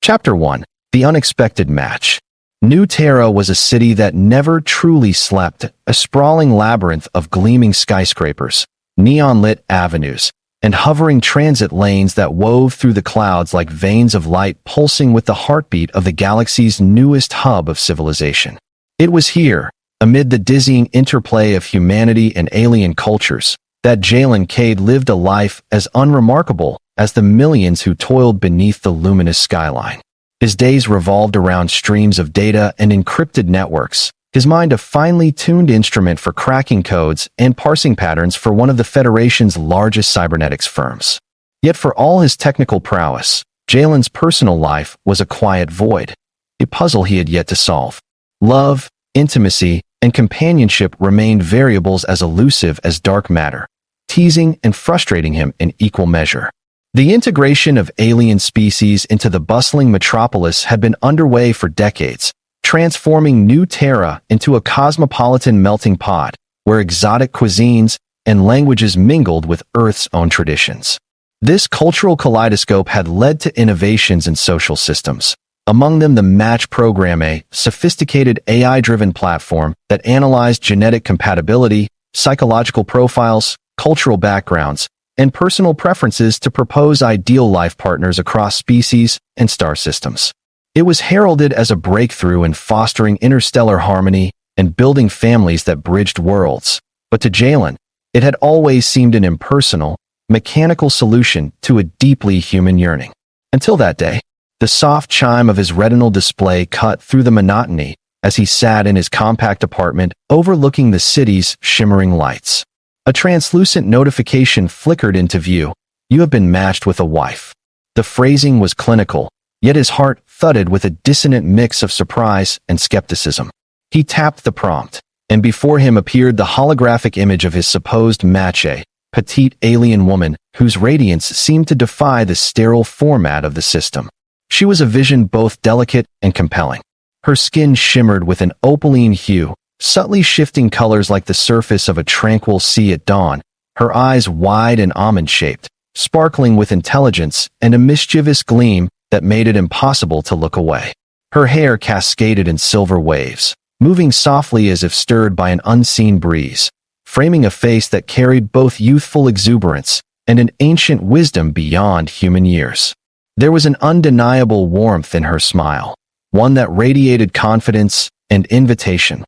Chapter 1. The Unexpected Match. New Terra was a city that never truly slept, a sprawling labyrinth of gleaming skyscrapers, neon-lit avenues, and hovering transit lanes that wove through the clouds like veins of light pulsing with the heartbeat of the galaxy's newest hub of civilization. It was here, amid the dizzying interplay of humanity and alien cultures, that Jalen Cade lived a life as unremarkable as the millions who toiled beneath the luminous skyline. His days revolved around streams of data and encrypted networks, his mind a finely tuned instrument for cracking codes and parsing patterns for one of the Federation's largest cybernetics firms. Yet for all his technical prowess, Jalen's personal life was a quiet void, a puzzle he had yet to solve. Love, intimacy, and companionship remained variables as elusive as dark matter, teasing and frustrating him in equal measure. The integration of alien species into the bustling metropolis had been underway for decades, transforming New Terra into a cosmopolitan melting pot where exotic cuisines and languages mingled with Earth's own traditions. This cultural kaleidoscope had led to innovations in social systems, among them the Match Program, a sophisticated AI-driven platform that analyzed genetic compatibility, psychological profiles, cultural backgrounds, and personal preferences to propose ideal life partners across species and star systems. It was heralded as a breakthrough in fostering interstellar harmony and building families that bridged worlds, but to Jalen, it had always seemed an impersonal, mechanical solution to a deeply human yearning. Until that day, the soft chime of his retinal display cut through the monotony as he sat in his compact apartment overlooking the city's shimmering lights. A translucent notification flickered into view. "You have been matched with a wife." The phrasing was clinical, yet his heart thudded with a dissonant mix of surprise and skepticism. He tapped the prompt, and before him appeared the holographic image of his supposed match, a petite alien woman whose radiance seemed to defy the sterile format of the system. She was a vision both delicate and compelling. Her skin shimmered with an opaline hue, subtly shifting colors like the surface of a tranquil sea at dawn, her eyes wide and almond-shaped, sparkling with intelligence and a mischievous gleam that made it impossible to look away. Her hair cascaded in silver waves, moving softly as if stirred by an unseen breeze, framing a face that carried both youthful exuberance and an ancient wisdom beyond human years. There was an undeniable warmth in her smile, one that radiated confidence and invitation,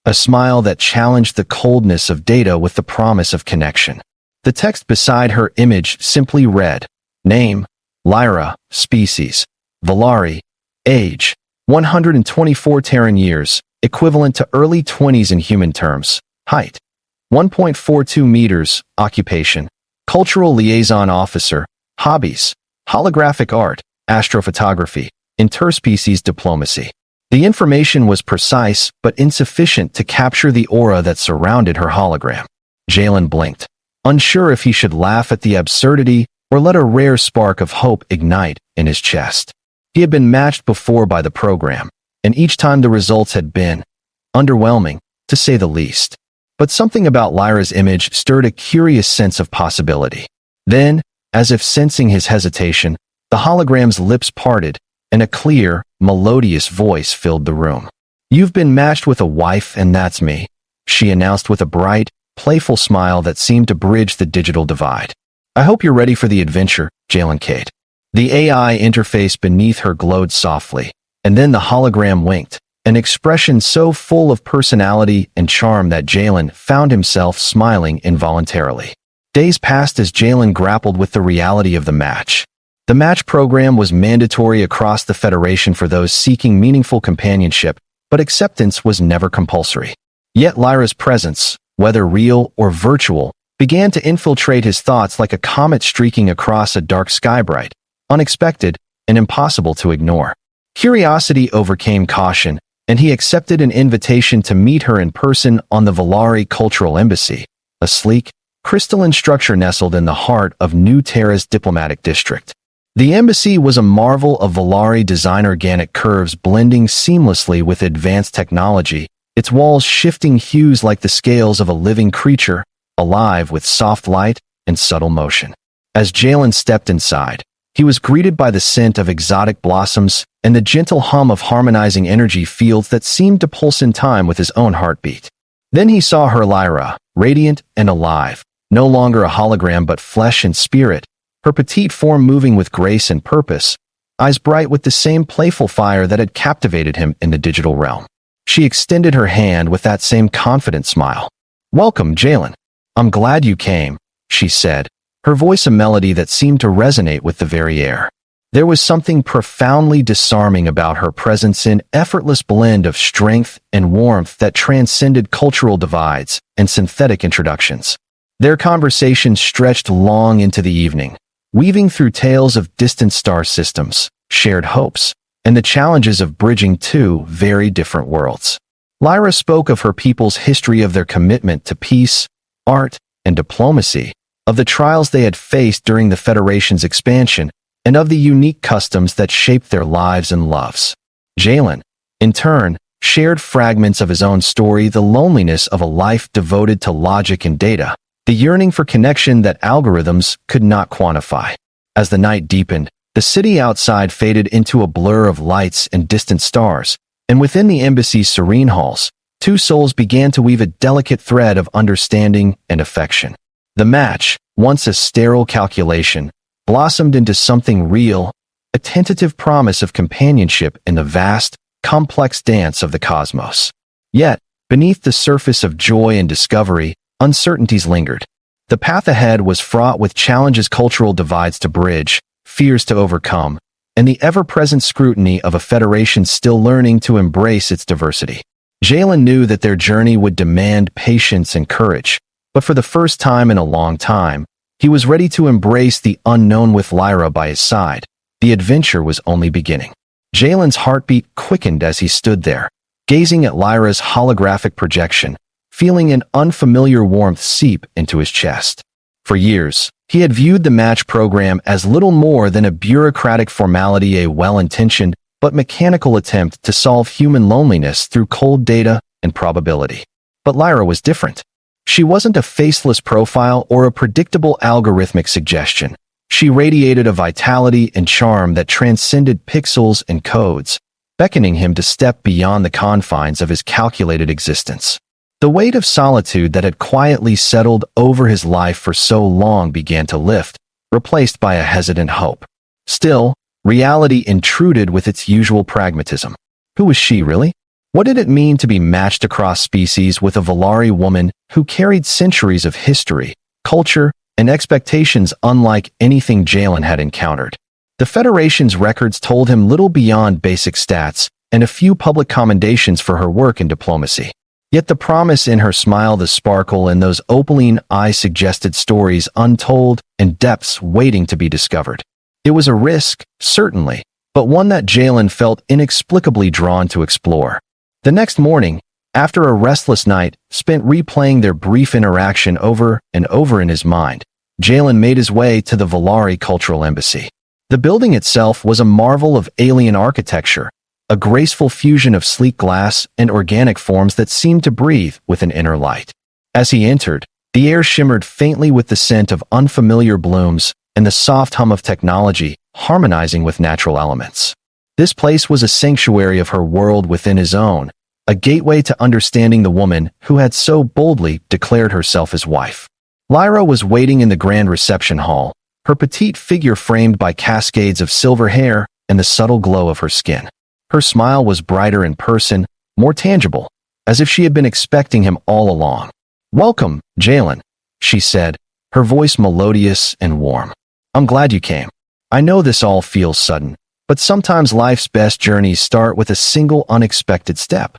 a smile that challenged the coldness of data with the promise of connection. The text beside her image simply read, "Name, Lyra, species, Valari, age, 124 Terran years, equivalent to early 20s in human terms, height, 1.42 meters, occupation, cultural liaison officer, hobbies, holographic art, astrophotography, interspecies diplomacy." The information was precise but insufficient to capture the aura that surrounded her hologram. Jalen blinked, unsure if he should laugh at the absurdity or let a rare spark of hope ignite in his chest. He had been matched before by the program, and each time the results had been underwhelming, to say the least. But something about Lyra's image stirred a curious sense of possibility. Then, as if sensing his hesitation, the hologram's lips parted, and a clear, melodious voice filled the room. "You've been matched with a wife, and that's me," she announced with a bright, playful smile that seemed to bridge the digital divide. "I hope you're ready for the adventure, Jalen Cade." The AI interface beneath her glowed softly, and then the hologram winked, an expression so full of personality and charm that Jalen found himself smiling involuntarily. Days passed as Jalen grappled with the reality of the match. The match program was mandatory across the Federation for those seeking meaningful companionship, but acceptance was never compulsory. Yet Lyra's presence, whether real or virtual, began to infiltrate his thoughts like a comet streaking across a dark sky, bright, unexpected, and impossible to ignore. Curiosity overcame caution, and he accepted an invitation to meet her in person on the Valari Cultural Embassy, a sleek, crystalline structure nestled in the heart of New Terra's diplomatic district. The embassy was a marvel of Valari design, organic curves blending seamlessly with advanced technology, its walls shifting hues like the scales of a living creature, alive with soft light and subtle motion. As Jalen stepped inside, He was greeted by the scent of exotic blossoms and the gentle hum of harmonizing energy fields that seemed to pulse in time with his own heartbeat. Then he saw her Lyra, radiant and alive, no longer a hologram but flesh and spirit, her petite form moving with grace and purpose, eyes bright with the same playful fire that had captivated him in the digital realm. She extended her hand with that same confident smile. "Welcome, Jalen. I'm glad you came," she said, her voice a melody that seemed to resonate with the very air. There was something profoundly disarming about her presence, an effortless blend of strength and warmth that transcended cultural divides and synthetic introductions. Their conversation stretched long into the evening, weaving through tales of distant star systems, shared hopes, and the challenges of bridging two very different worlds. Lyra spoke of her people's history, of their commitment to peace, art, and diplomacy, of the trials they had faced during the Federation's expansion, and of the unique customs that shaped their lives and loves. Jalen, in turn, shared fragments of his own story, the loneliness of a life devoted to logic and data, the yearning for connection that algorithms could not quantify. As the night deepened, the city outside faded into a blur of lights and distant stars, and within the embassy's serene halls, two souls began to weave a delicate thread of understanding and affection. The match, once a sterile calculation, blossomed into something real, a tentative promise of companionship in the vast, complex dance of the cosmos. Yet, beneath the surface of joy and discovery, uncertainties lingered. The path ahead was fraught with challenges, cultural divides to bridge, fears to overcome, and the ever-present scrutiny of a Federation still learning to embrace its diversity. Jalen knew that their journey would demand patience and courage, but for the first time in a long time, he was ready to embrace the unknown with Lyra by his side. The adventure was only beginning. Jalen's heartbeat quickened as he stood there, gazing at Lyra's holographic projection, feeling an unfamiliar warmth seep into his chest. For years, he had viewed the match program as little more than a bureaucratic formality, a well-intentioned but mechanical attempt to solve human loneliness through cold data and probability. But Lyra was different. She wasn't a faceless profile or a predictable algorithmic suggestion. She radiated a vitality and charm that transcended pixels and codes, beckoning him to step beyond the confines of his calculated existence. The weight of solitude that had quietly settled over his life for so long began to lift, replaced by a hesitant hope. Still, reality intruded with its usual pragmatism. Who was she, really? What did it mean to be matched across species with a Volari woman who carried centuries of history, culture, and expectations unlike anything Jalen had encountered? The Federation's records told him little beyond basic stats and a few public commendations for her work in diplomacy. Yet the promise in her smile, the sparkle in those opaline eyes suggested stories untold and depths waiting to be discovered. It was a risk, certainly, but one that Jalen felt inexplicably drawn to explore. The next morning, after a restless night spent replaying their brief interaction over and over in his mind, Jalen made his way to the Volari Cultural Embassy. The building itself was a marvel of alien architecture, a graceful fusion of sleek glass and organic forms that seemed to breathe with an inner light. As he entered, the air shimmered faintly with the scent of unfamiliar blooms and the soft hum of technology harmonizing with natural elements. This place was a sanctuary of her world within his own, a gateway to understanding the woman who had so boldly declared herself his wife. Lyra was waiting in the grand reception hall, her petite figure framed by cascades of silver hair and the subtle glow of her skin. Her smile was brighter in person, more tangible, as if she had been expecting him all along. "Welcome, Jalen," she said, her voice melodious and warm. "I'm glad you came. I know this all feels sudden, but sometimes life's best journeys start with a single unexpected step."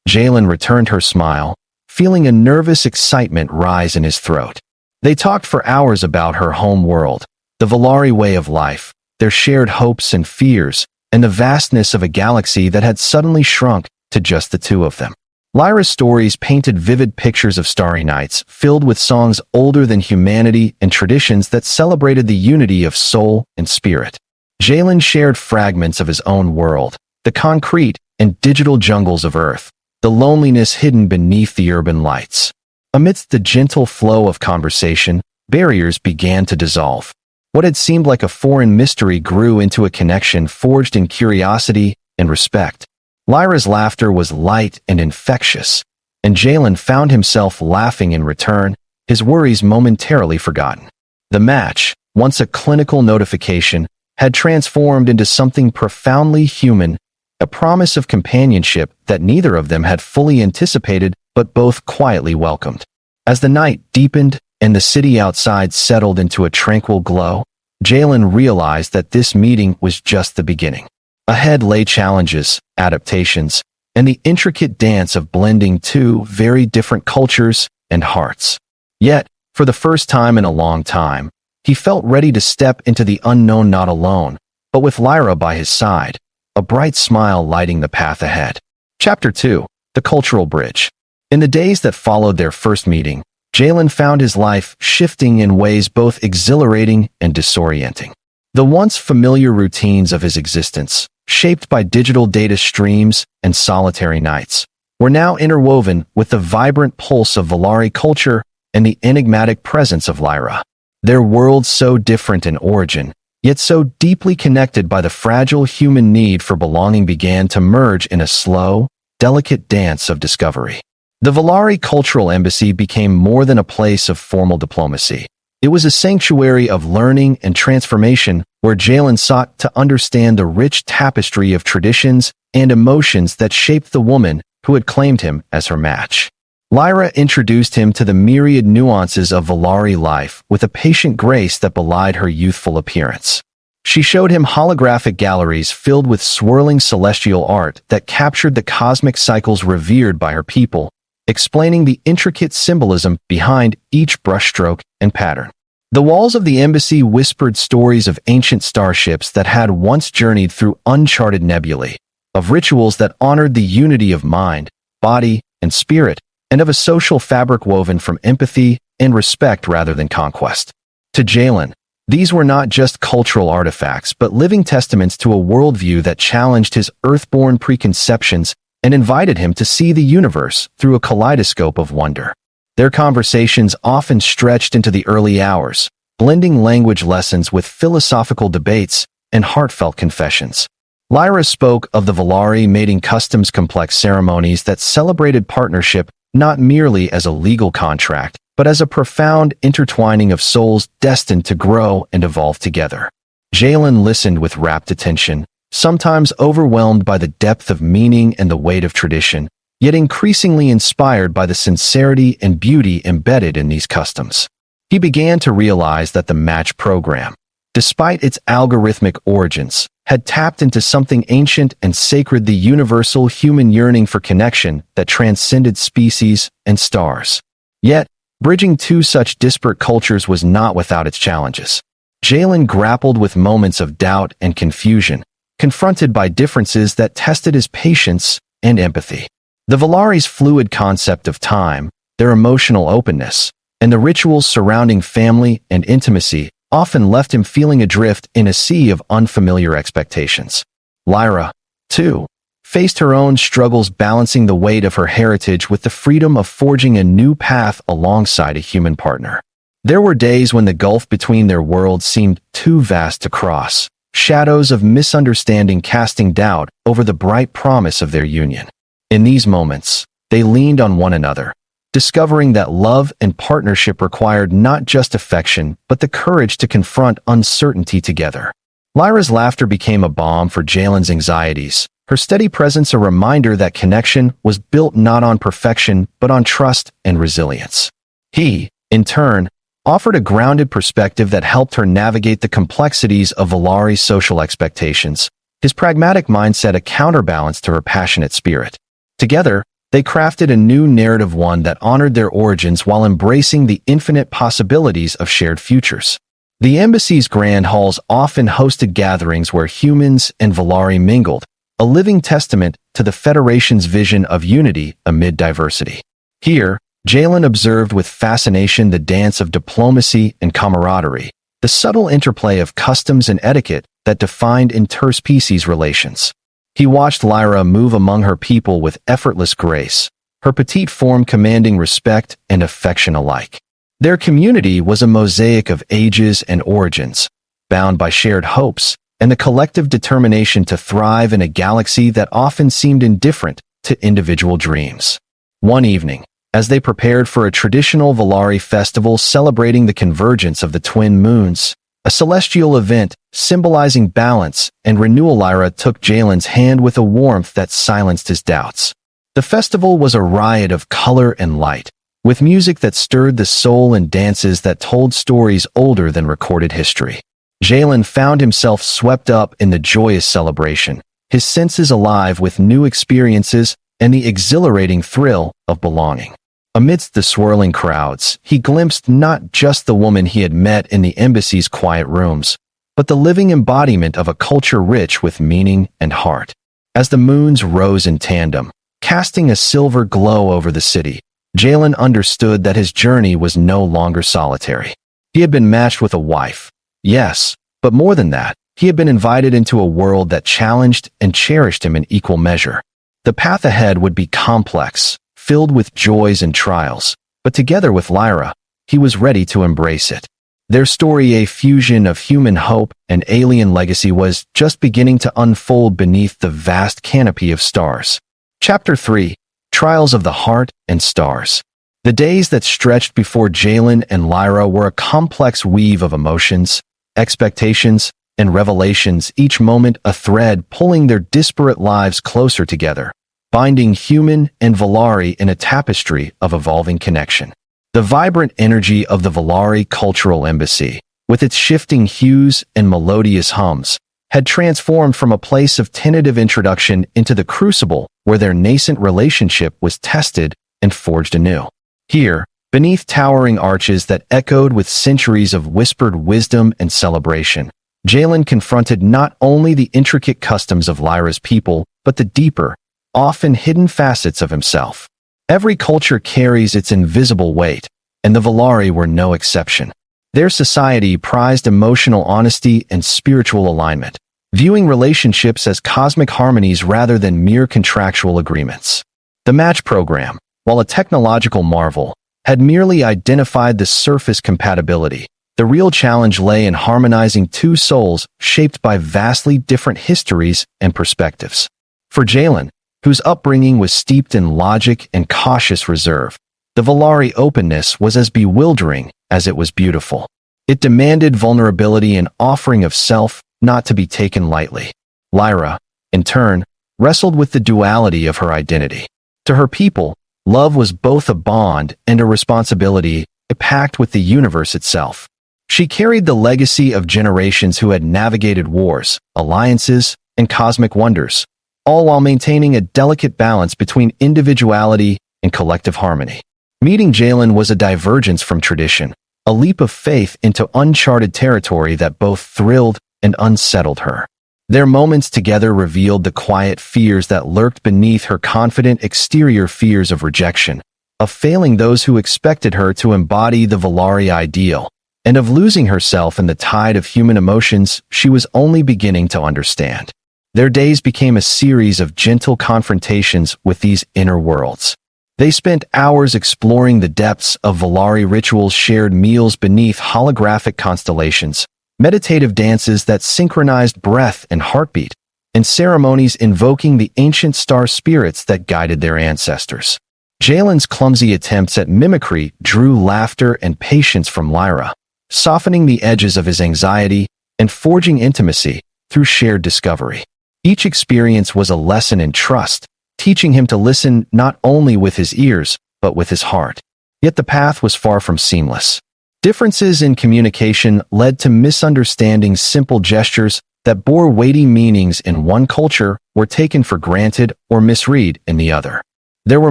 Jalen returned her smile, feeling a nervous excitement rise in his throat. They talked for hours about her home world, the Volari way of life, their shared hopes and fears, and the vastness of a galaxy that had suddenly shrunk to just the two of them. Lyra's stories painted vivid pictures of starry nights filled with songs older than humanity and traditions that celebrated the unity of soul and spirit. Jalen shared fragments of his own world, the concrete and digital jungles of Earth, the loneliness hidden beneath the urban lights. Amidst the gentle flow of conversation, barriers began to dissolve. What had seemed like a foreign mystery grew into a connection forged in curiosity and respect. Lyra's laughter was light and infectious, and Jalen found himself laughing in return, his worries momentarily forgotten. The match, once a clinical notification, had transformed into something profoundly human, a promise of companionship that neither of them had fully anticipated but both quietly welcomed. As the night deepened and the city outside settled into a tranquil glow, Jalen realized that this meeting was just the beginning. Ahead lay challenges, adaptations, and the intricate dance of blending two very different cultures and hearts. Yet, for the first time in a long time, he felt ready to step into the unknown not alone, but with Lyra by his side, a bright smile lighting the path ahead. Chapter 2. The Cultural Bridge. In the days that followed their first meeting, Jalen found his life shifting in ways both exhilarating and disorienting. The once familiar routines of his existence, shaped by digital data streams and solitary nights, were now interwoven with the vibrant pulse of Valari culture and the enigmatic presence of Lyra. Their worlds so different in origin, yet so deeply connected by the fragile human need for belonging began to merge in a slow, delicate dance of discovery. The Valari Cultural Embassy became more than a place of formal diplomacy. It was a sanctuary of learning and transformation where Jalen sought to understand the rich tapestry of traditions and emotions that shaped the woman who had claimed him as her match. Lyra introduced him to the myriad nuances of Valari life with a patient grace that belied her youthful appearance. She showed him holographic galleries filled with swirling celestial art that captured the cosmic cycles revered by her people, explaining the intricate symbolism behind each brushstroke and pattern. The walls of the embassy whispered stories of ancient starships that had once journeyed through uncharted nebulae, of rituals that honored the unity of mind, body, and spirit, and of a social fabric woven from empathy and respect rather than conquest. To Jalen, these were not just cultural artifacts but living testaments to a worldview that challenged his earthborn preconceptions and invited him to see the universe through a kaleidoscope of wonder. Their conversations often stretched into the early hours, blending language lessons with philosophical debates and heartfelt confessions. Lyra spoke of the Valari mating customs, complex ceremonies that celebrated partnership not merely as a legal contract, but as a profound intertwining of souls destined to grow and evolve together. Jalen listened with rapt attention, sometimes overwhelmed by the depth of meaning and the weight of tradition, yet increasingly inspired by the sincerity and beauty embedded in these customs. He began to realize that the match program, despite its algorithmic origins, had tapped into something ancient and sacred, the universal human yearning for connection that transcended species and stars. Yet, bridging two such disparate cultures was not without its challenges. Jalen grappled with moments of doubt and confusion, confronted by differences that tested his patience and empathy. The Valari's fluid concept of time, their emotional openness, and the rituals surrounding family and intimacy often left him feeling adrift in a sea of unfamiliar expectations. Lyra, too, faced her own struggles, balancing the weight of her heritage with the freedom of forging a new path alongside a human partner. There were days when the gulf between their worlds seemed too vast to cross, shadows of misunderstanding casting doubt over the bright promise of their union. In these moments, they leaned on one another, discovering that love and partnership required not just affection but the courage to confront uncertainty together. Lyra's laughter became a balm for Jalen's anxieties, her steady presence a reminder that connection was built not on perfection but on trust and resilience. He, in turn, offered a grounded perspective that helped her navigate the complexities of Valari's social expectations, his pragmatic mindset a counterbalance to her passionate spirit. Together, they crafted a new narrative, one that honored their origins while embracing the infinite possibilities of shared futures. The embassy's grand halls often hosted gatherings where humans and Valari mingled, a living testament to the Federation's vision of unity amid diversity. Here, Jalen observed with fascination the dance of diplomacy and camaraderie, the subtle interplay of customs and etiquette that defined interspecies relations. He watched Lyra move among her people with effortless grace, her petite form commanding respect and affection alike. Their community was a mosaic of ages and origins, bound by shared hopes and the collective determination to thrive in a galaxy that often seemed indifferent to individual dreams. One evening, as they prepared for a traditional Volari festival celebrating the convergence of the twin moons, a celestial event symbolizing balance and renewal, Lyra took Jalen's hand with a warmth that silenced his doubts. The festival was a riot of color and light, with music that stirred the soul and dances that told stories older than recorded history. Jalen found himself swept up in the joyous celebration, his senses alive with new experiences and the exhilarating thrill of belonging. Amidst the swirling crowds, he glimpsed not just the woman he had met in the embassy's quiet rooms, but the living embodiment of a culture rich with meaning and heart. As the moons rose in tandem, casting a silver glow over the city, Jalen understood that his journey was no longer solitary. He had been matched with a wife. Yes, but more than that, he had been invited into a world that challenged and cherished him in equal measure. The path ahead would be complex, filled with joys and trials, but together with Lyra, he was ready to embrace it. Their story, a fusion of human hope and alien legacy, was just beginning to unfold beneath the vast canopy of stars. Chapter 3: Trials of the Heart and Stars. The days that stretched before Jalen and Lyra were a complex weave of emotions, expectations, and revelations, each moment a thread pulling their disparate lives closer together, binding human and Volari in a tapestry of evolving connection. The vibrant energy of the Volari Cultural Embassy, with its shifting hues and melodious hums, had transformed from a place of tentative introduction into the crucible where their nascent relationship was tested and forged anew. Here, beneath towering arches that echoed with centuries of whispered wisdom and celebration, Jalen confronted not only the intricate customs of Lyra's people, but the deeper, often hidden facets of himself. Every culture carries its invisible weight, and the Volari were no exception. Their society prized emotional honesty and spiritual alignment, viewing relationships as cosmic harmonies rather than mere contractual agreements. The match program, while a technological marvel, had merely identified the surface compatibility. The real challenge lay in harmonizing two souls shaped by vastly different histories and perspectives. For Jalen, whose upbringing was steeped in logic and cautious reserve, the Volari openness was as bewildering as it was beautiful. It demanded vulnerability and offering of self, not to be taken lightly. Lyra, in turn, wrestled with the duality of her identity. To her people, love was both a bond and a responsibility, a pact with the universe itself. She carried the legacy of generations who had navigated wars, alliances, and cosmic wonders, all while maintaining a delicate balance between individuality and collective harmony. Meeting Jalen was a divergence from tradition, a leap of faith into uncharted territory that both thrilled and unsettled her. Their moments together revealed the quiet fears that lurked beneath her confident exterior, fears of rejection, of failing those who expected her to embody the Volari ideal, and of losing herself in the tide of human emotions she was only beginning to understand. Their days became a series of gentle confrontations with these inner worlds. They spent hours exploring the depths of Volari rituals, shared meals beneath holographic constellations, meditative dances that synchronized breath and heartbeat, and ceremonies invoking the ancient star spirits that guided their ancestors. Jalen's clumsy attempts at mimicry drew laughter and patience from Lyra, softening the edges of his anxiety and forging intimacy through shared discovery. Each experience was a lesson in trust, teaching him to listen not only with his ears, but with his heart. Yet the path was far from seamless. Differences in communication led to misunderstandings. Simple gestures that bore weighty meanings in one culture were taken for granted or misread in the other. There were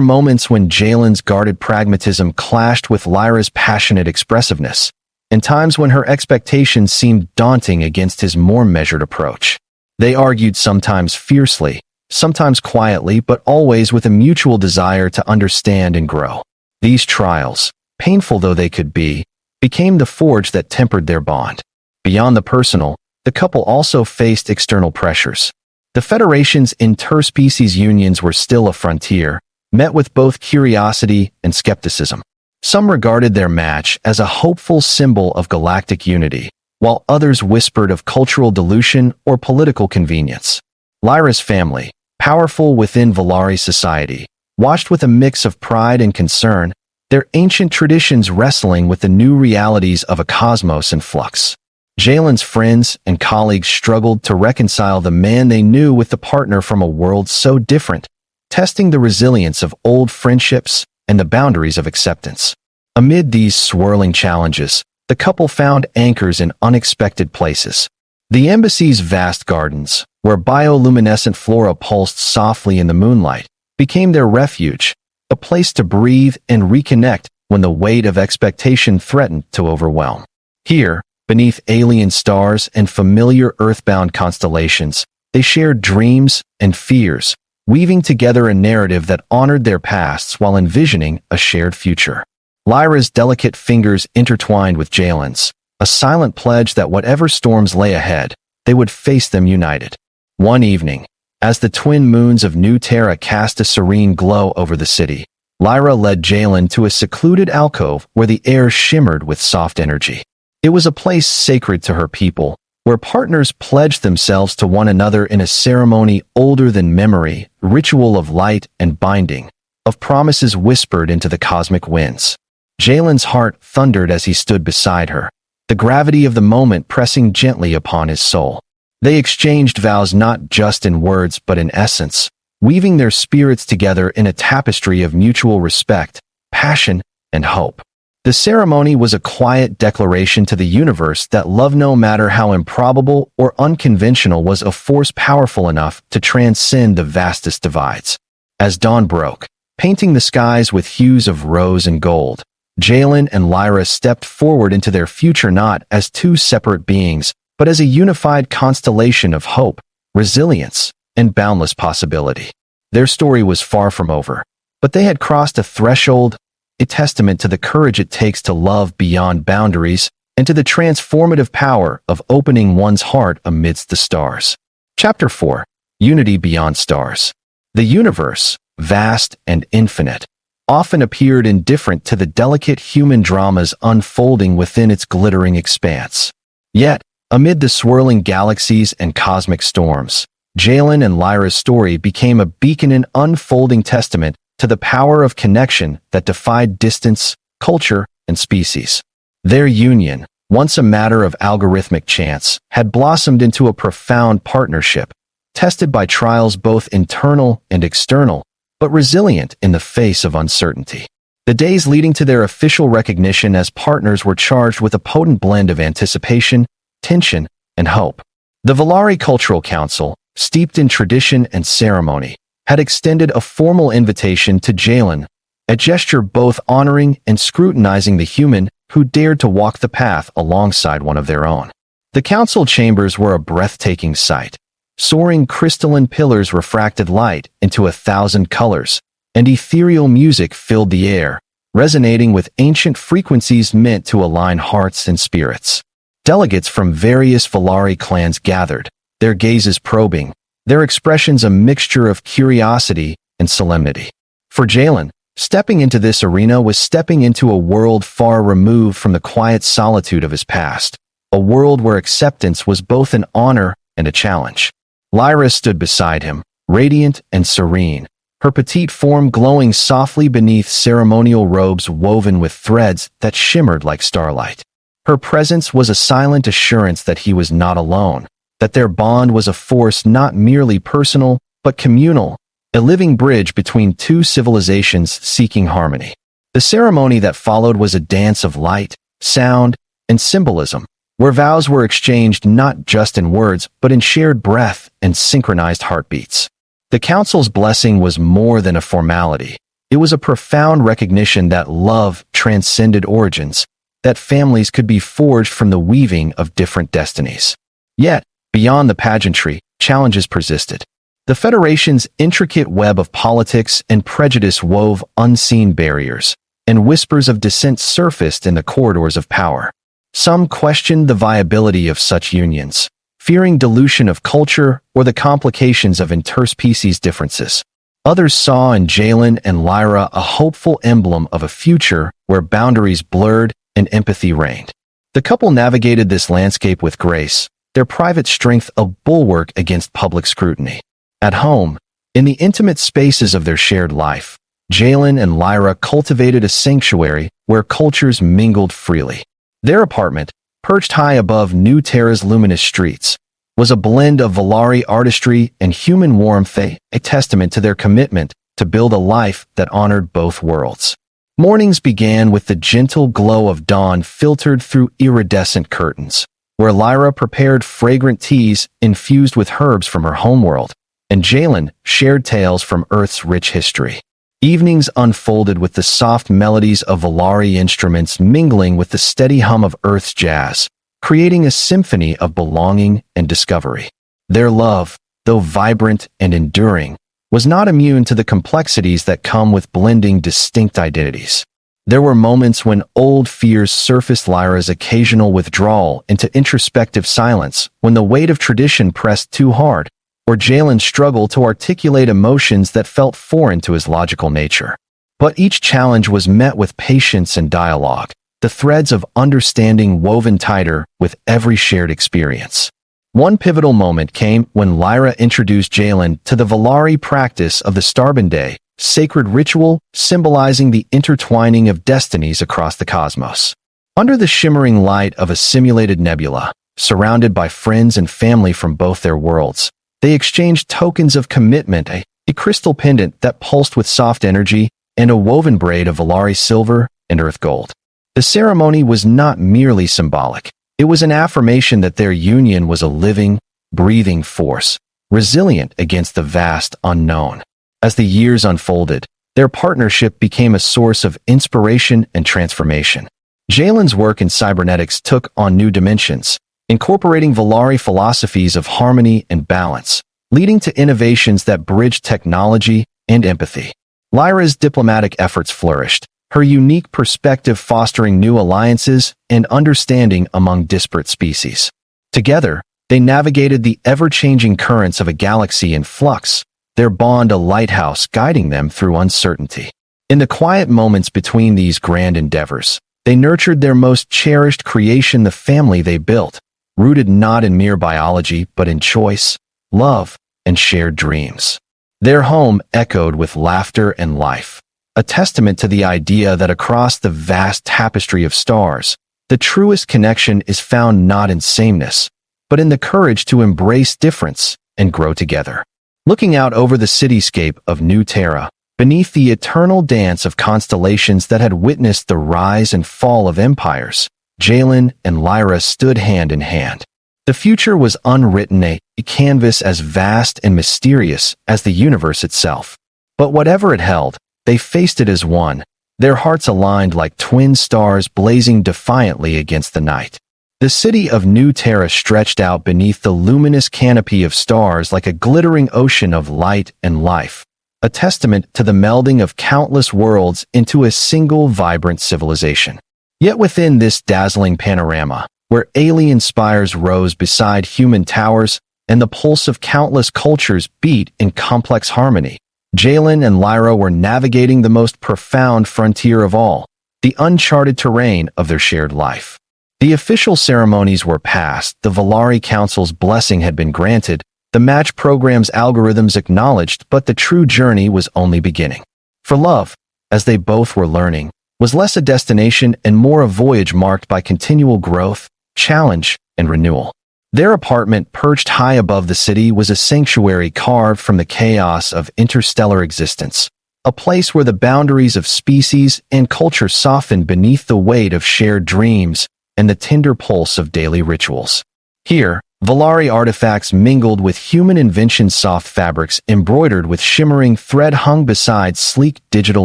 moments when Jalen's guarded pragmatism clashed with Lyra's passionate expressiveness, and times when her expectations seemed daunting against his more measured approach. They argued, sometimes fiercely, sometimes quietly, but always with a mutual desire to understand and grow. These trials, painful though they could be, became the forge that tempered their bond. Beyond the personal, the couple also faced external pressures. The Federation's interspecies unions were still a frontier, met with both curiosity and skepticism. Some regarded their match as a hopeful symbol of galactic unity, while others whispered of cultural dilution or political convenience. Lyra's family, powerful within Volari society, watched with a mix of pride and concern, their ancient traditions wrestling with the new realities of a cosmos in flux. Jalen's friends and colleagues struggled to reconcile the man they knew with the partner from a world so different, testing the resilience of old friendships and the boundaries of acceptance. Amid these swirling challenges, the couple found anchors in unexpected places. The embassy's vast gardens, where bioluminescent flora pulsed softly in the moonlight, became their refuge, a place to breathe and reconnect when the weight of expectation threatened to overwhelm. Here, beneath alien stars and familiar earthbound constellations, they shared dreams and fears, weaving together a narrative that honored their pasts while envisioning a shared future. Lyra's delicate fingers intertwined with Jalen's, a silent pledge that whatever storms lay ahead, they would face them united. One evening, as the twin moons of New Terra cast a serene glow over the city, Lyra led Jalen to a secluded alcove where the air shimmered with soft energy. It was a place sacred to her people, where partners pledged themselves to one another in a ceremony older than memory, ritual of light and binding, of promises whispered into the cosmic winds. Jalen's heart thundered as he stood beside her, the gravity of the moment pressing gently upon his soul. They exchanged vows not just in words but in essence, weaving their spirits together in a tapestry of mutual respect, passion, and hope. The ceremony was a quiet declaration to the universe that love, no matter how improbable or unconventional, was a force powerful enough to transcend the vastest divides. As dawn broke, painting the skies with hues of rose and gold, Jalen and Lyra stepped forward into their future not as two separate beings, but as a unified constellation of hope, resilience, and boundless possibility. Their story was far from over, but they had crossed a threshold, a testament to the courage it takes to love beyond boundaries and to the transformative power of opening one's heart amidst the stars. Chapter 4. Unity Beyond Stars. The universe, vast and infinite, often appeared indifferent to the delicate human dramas unfolding within its glittering expanse. Yet, amid the swirling galaxies and cosmic storms, Jalen and Lyra's story became a beacon and unfolding testament to the power of connection that defied distance, culture, and species. Their union, once a matter of algorithmic chance, had blossomed into a profound partnership, tested by trials both internal and external, but resilient in the face of uncertainty. The days leading to their official recognition as partners were charged with a potent blend of anticipation, tension, and hope. The Volari Cultural Council, steeped in tradition and ceremony, had extended a formal invitation to Jalen, a gesture both honoring and scrutinizing the human who dared to walk the path alongside one of their own. The council chambers were a breathtaking sight. Soaring crystalline pillars refracted light into 1,000 colors, and ethereal music filled the air, resonating with ancient frequencies meant to align hearts and spirits. Delegates from various Volari clans gathered, their gazes probing, their expressions a mixture of curiosity and solemnity. For Jalen, stepping into this arena was stepping into a world far removed from the quiet solitude of his past, a world where acceptance was both an honor and a challenge. Lyra stood beside him, radiant and serene, her petite form glowing softly beneath ceremonial robes woven with threads that shimmered like starlight. Her presence was a silent assurance that he was not alone, that their bond was a force not merely personal, but communal, a living bridge between two civilizations seeking harmony. The ceremony that followed was a dance of light, sound, and symbolism, where vows were exchanged not just in words, but in shared breath and synchronized heartbeats. The council's blessing was more than a formality. It was a profound recognition that love transcended origins, that families could be forged from the weaving of different destinies. Yet, beyond the pageantry, challenges persisted. The Federation's intricate web of politics and prejudice wove unseen barriers, and whispers of dissent surfaced in the corridors of power. Some questioned the viability of such unions, fearing dilution of culture or the complications of interspecies differences. Others saw in Jalen and Lyra a hopeful emblem of a future where boundaries blurred and empathy reigned. The couple navigated this landscape with grace, their private strength a bulwark against public scrutiny. At home, in the intimate spaces of their shared life, Jalen and Lyra cultivated a sanctuary where cultures mingled freely. Their apartment, perched high above New Terra's luminous streets, was a blend of Valari artistry and human warmth, a testament to their commitment to build a life that honored both worlds. Mornings began with the gentle glow of dawn filtered through iridescent curtains, where Lyra prepared fragrant teas infused with herbs from her homeworld, and Jalen shared tales from Earth's rich history. Evenings unfolded with the soft melodies of Valari instruments mingling with the steady hum of Earth's jazz, creating a symphony of belonging and discovery. Their love, though vibrant and enduring, was not immune to the complexities that come with blending distinct identities. There were moments when old fears surfaced, Lyra's occasional withdrawal into introspective silence when the weight of tradition pressed too hard, or Jalen's struggle to articulate emotions that felt foreign to his logical nature. But each challenge was met with patience and dialogue, the threads of understanding woven tighter with every shared experience. One pivotal moment came when Lyra introduced Jalen to the Valari practice of the Starbound sacred ritual symbolizing the intertwining of destinies across the cosmos. Under the shimmering light of a simulated nebula, surrounded by friends and family from both their worlds, they exchanged tokens of commitment, a crystal pendant that pulsed with soft energy, and a woven braid of Valari silver and earth gold. The ceremony was not merely symbolic. It was an affirmation that their union was a living, breathing force, resilient against the vast unknown. As the years unfolded, their partnership became a source of inspiration and transformation. Jalen's work in cybernetics took on new dimensions, incorporating Valari philosophies of harmony and balance, leading to innovations that bridged technology and empathy. Lyra's diplomatic efforts flourished, her unique perspective fostering new alliances and understanding among disparate species. Together, they navigated the ever-changing currents of a galaxy in flux, their bond a lighthouse guiding them through uncertainty. In the quiet moments between these grand endeavors, they nurtured their most cherished creation, the family they built, rooted not in mere biology but in choice, love, and shared dreams. Their home echoed with laughter and life, a testament to the idea that across the vast tapestry of stars, the truest connection is found not in sameness, but in the courage to embrace difference and grow together. Looking out over the cityscape of New Terra, beneath the eternal dance of constellations that had witnessed the rise and fall of empires, Jalen and Lyra stood hand in hand. The future was unwritten, a canvas as vast and mysterious as the universe itself. But whatever it held, they faced it as one, their hearts aligned like twin stars blazing defiantly against the night. The city of New Terra stretched out beneath the luminous canopy of stars like a glittering ocean of light and life, a testament to the melding of countless worlds into a single vibrant civilization. Yet within this dazzling panorama, where alien spires rose beside human towers and the pulse of countless cultures beat in complex harmony, Jalen and Lyra were navigating the most profound frontier of all, the uncharted terrain of their shared life. The official ceremonies were passed, the Valari Council's blessing had been granted, the match program's algorithms acknowledged, but the true journey was only beginning. For love, as they both were learning, was less a destination and more a voyage marked by continual growth, challenge, and renewal. Their apartment, perched high above the city, was a sanctuary carved from the chaos of interstellar existence, a place where the boundaries of species and culture softened beneath the weight of shared dreams and the tender pulse of daily rituals. Here, Valari artifacts mingled with human invention, soft fabrics embroidered with shimmering thread hung beside sleek digital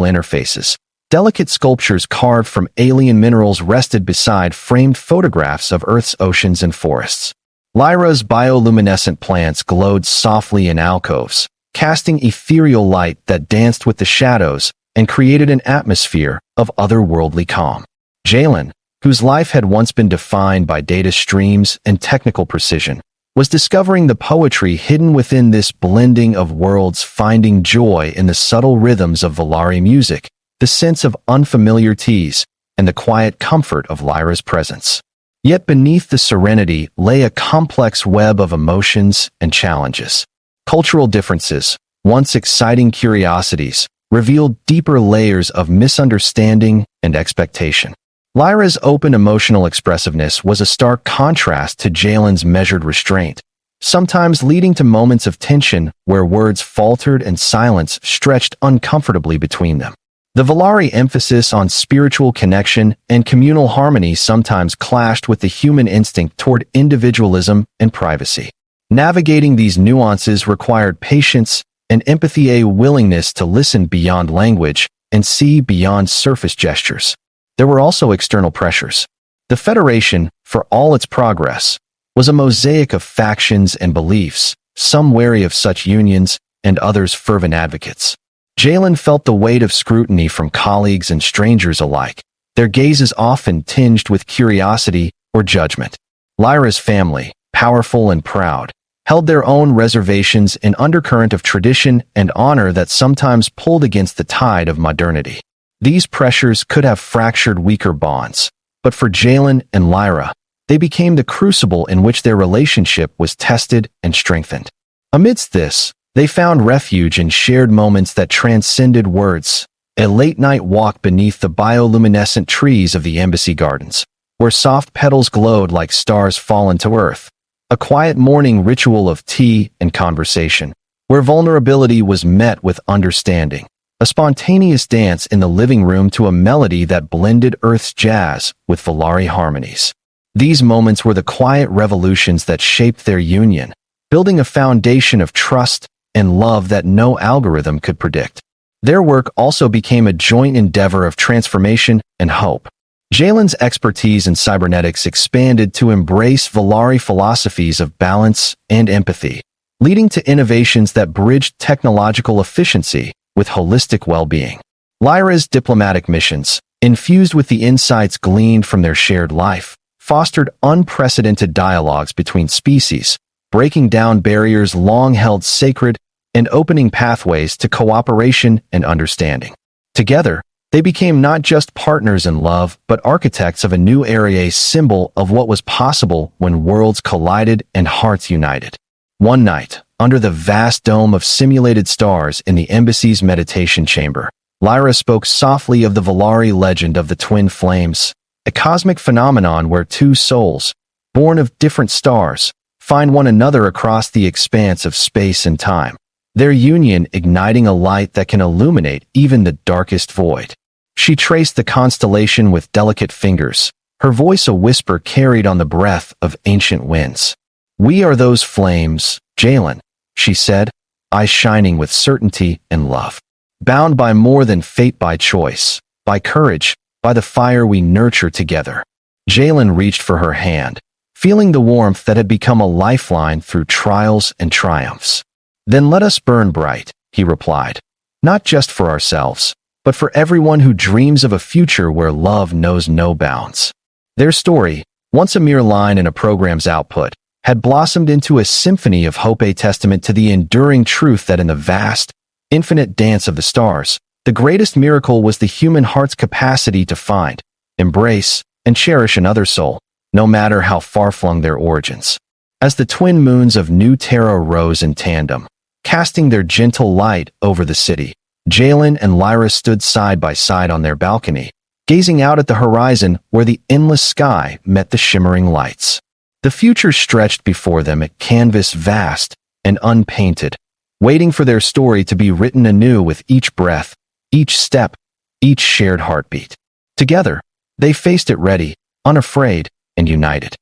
interfaces. Delicate sculptures carved from alien minerals rested beside framed photographs of Earth's oceans and forests. Lyra's bioluminescent plants glowed softly in alcoves, casting ethereal light that danced with the shadows and created an atmosphere of otherworldly calm. Jalen, whose life had once been defined by data streams and technical precision, was discovering the poetry hidden within this blending of worlds, finding joy in the subtle rhythms of Valari music, the sense of unfamiliar teas, and the quiet comfort of Lyra's presence. Yet beneath the serenity lay a complex web of emotions and challenges. Cultural differences, once exciting curiosities, revealed deeper layers of misunderstanding and expectation. Lyra's open emotional expressiveness was a stark contrast to Jalen's measured restraint, sometimes leading to moments of tension where words faltered and silence stretched uncomfortably between them. The Valari emphasis on spiritual connection and communal harmony sometimes clashed with the human instinct toward individualism and privacy. Navigating these nuances required patience and empathy, a willingness to listen beyond language and see beyond surface gestures. There were also external pressures. The Federation, for all its progress, was a mosaic of factions and beliefs, some wary of such unions and others fervent advocates. Jalen felt the weight of scrutiny from colleagues and strangers alike, their gazes often tinged with curiosity or judgment. Lyra's family, powerful and proud, held their own reservations, an undercurrent of tradition and honor that sometimes pulled against the tide of modernity. These pressures could have fractured weaker bonds, but for Jalen and Lyra, they became the crucible in which their relationship was tested and strengthened. Amidst this, they found refuge in shared moments that transcended words. A late-night walk beneath the bioluminescent trees of the embassy gardens, where soft petals glowed like stars fallen to earth. A quiet morning ritual of tea and conversation, where vulnerability was met with understanding. A spontaneous dance in the living room to a melody that blended Earth's jazz with Valari harmonies. These moments were the quiet revolutions that shaped their union, building a foundation of trust and love that no algorithm could predict. Their work also became a joint endeavor of transformation and hope. Jalen's expertise in cybernetics expanded to embrace Valari philosophies of balance and empathy, leading to innovations that bridged technological efficiency with holistic well-being. Lyra's diplomatic missions, infused with the insights gleaned from their shared life, fostered unprecedented dialogues between species, breaking down barriers long held sacred and opening pathways to cooperation and understanding. Together, they became not just partners in love, but architects of a new era, a symbol of what was possible when worlds collided and hearts united. One night, under the vast dome of simulated stars in the embassy's meditation chamber, Lyra spoke softly of the Valari legend of the twin flames, a cosmic phenomenon where two souls, born of different stars, find one another across the expanse of space and time, their union igniting a light that can illuminate even the darkest void. She traced the constellation with delicate fingers, her voice a whisper carried on the breath of ancient winds. "We are those flames, Jalen," she said, eyes shining with certainty and love. "Bound by more than fate, by choice, by courage, by the fire we nurture together." Jalen reached for her hand, feeling the warmth that had become a lifeline through trials and triumphs. "Then let us burn bright," he replied, "not just for ourselves, but for everyone who dreams of a future where love knows no bounds." Their story, once a mere line in a program's output, had blossomed into a symphony of hope, a testament to the enduring truth that in the vast, infinite dance of the stars, the greatest miracle was the human heart's capacity to find, embrace, and cherish another soul, no matter how far-flung their origins. As the twin moons of New Terra rose in tandem, casting their gentle light over the city, Jalen and Lyra stood side by side on their balcony, gazing out at the horizon where the endless sky met the shimmering lights. The future stretched before them, a canvas vast and unpainted, waiting for their story to be written anew with each breath, each step, each shared heartbeat. Together, they faced it ready, unafraid, and united.